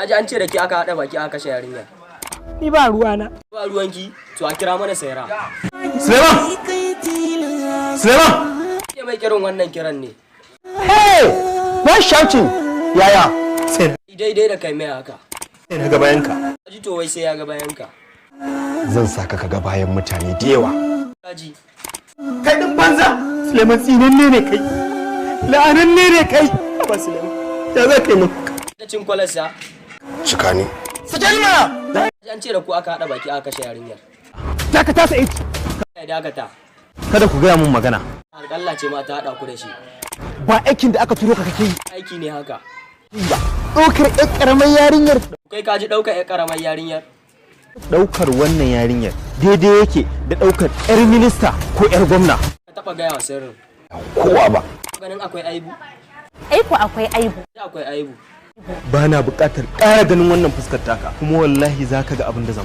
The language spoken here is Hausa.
Na ji an ce da ki aka haɗa baki aka kashe yarinya. Ni ba ruwana. Ba ruwanki, to a kira mana Saira. Suleiman! Suleiman! Ke mai kiran wannan kiran ne. Hey! Why shouting? Yaya? Sai Daidai da kai mai haka. na ga bayanka. Kaji to wai sai ya ga bayanka. Zan saka ka ga bayan mutane da yawa. Kaji. Kai din banza! Suleiman tsinanne ne kai. La'ananne ne kai. Ba Suleiman. Ya za ka yi maka? Da cin kwalarsa. Cika ne. Sake ni mana! An ce da ku aka haɗa baki aka kashe yarinyar. Dakata Sa'id. Kai dakata. Kada ku gaya mun magana. Alƙalla ce ma ta haɗa ku da shi. Ba aikin da aka turo ka kake yi. Aiki ne haka. Ɗaukar ƴar ƙaramar yarinyar. Kai ka ji ɗaukar ƴar ƙaramar yarinyar. Ɗaukar wannan yarinyar daidai yake da ɗaukar ƴar minista ko ƴar gwamna. Ka taɓa gaya wa sirrin. Kowa ba. Ganin akwai aibu. Aiku akwai aibu. Akwai aibu. Ba na buƙatar ƙara ganin wannan fuskar taka. Kuma wallahi za ka ga abin da zan